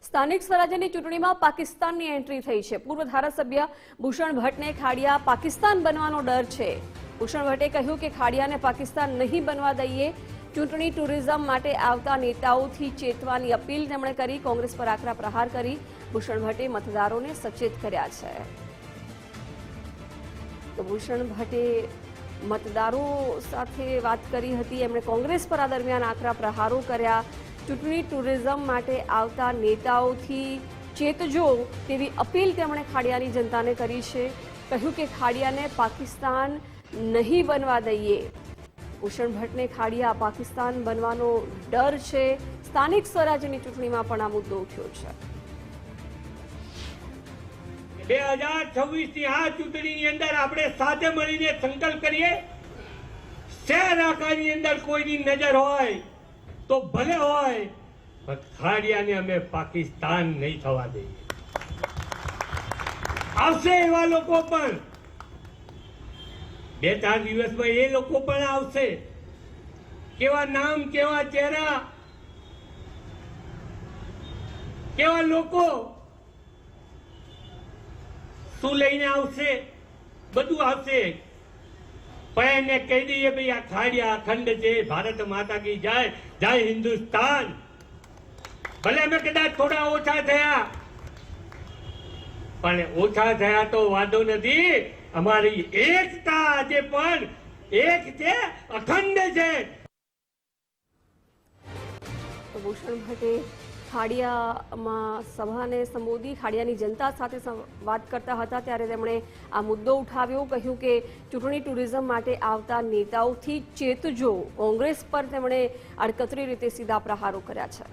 સ્થાનિક સ્વરાજ્યની ચૂંટણીમાં પાકિસ્તાનની એન્ટ્રી થઈ છે। પૂર્વ ધારાસભ્ય ભૂષણ ભટ્ટને ખાડિયા પાકિસ્તાન બનવાનો ડર છે। ભૂષણ ભટ્ટે કહ્યું કે ખાડિયાને પાકિસ્તાન નહીં બનવા દઈએ। ચૂંટણી ટુરિઝમ માટે આવતા નેતાઓથી ચેતવાની અપીલ તેમણે કરી। કોંગ્રેસ પર આકરા પ્રહાર કરી ભૂષણ ભટ્ટે મતદારોને સચેત કર્યા છે। તો ભૂષણ ભટ્ટે મતદારો સાથે વાત કરી હતી। એમણે કોંગ્રેસ પર આ દરમિયાન આકરા પ્રહારો કર્યા। ચૂંટણી ટુરિઝમ માટે આવતા નેતાઓથી ચેતજો તેવી અપીલ તેમણે ખાડિયાની જનતાને કરી છે। કહ્યું કે ખાડિયાને પાકિસ્તાન નહીં બનવા દઈએ। ભૂષણ ભટ્ટને ખાડિયા પાકિસ્તાન બનવાનો ડર છે। સ્થાનિક સ્વરાજ્યની ચૂંટણીમાં પણ આ મુદ્દો ઉઠ્યો છે। 2026 આ ચૂંટણીની અંદર આપણે સાથે મળીને સંકલ્પ કરીએ। શહેર આખાની અંદર કોઈની નજર હોય તો ભલે હોય, પણ ખાડિયાને અમે પાકિસ્તાન નહીં થવા દઈએ। આવશે એવા લોકો પણ 2-4 દિવસમાં એ લોકો પણ આવશે। કેવા નામ, કેવા ચહેરા, કેવા લોકો શું લઈને આવશે, બધું આવશે। પણ એને કહી દઈએ ભાઈ આ ખાડિયા અખંડ છે, ભારત માતા કી જય, જય હિન્દુસ્તાન। ભલે અમે કદાચ થોડા ઓછા થયા, પણ ઓછા થયા તો વાંધો નથી। અમારી એકતા આજે પણ એક છે, અખંડ છે। ભૂષણ ભટ્ટે ખાડિયામાં સભાને સંબોધી। ખાડિયાની જનતા સાથે વાત કરતા હતા ત્યારે તેમણે આ મુદ્દો ઉઠાવ્યો। કહ્યું કે ચૂંટણી ટુરિઝમ માટે આવતા નેતાઓથી ચેતજો। કોંગ્રેસ પર તેમણે આડકતરી રીતે સીધા પ્રહારો કર્યા છે।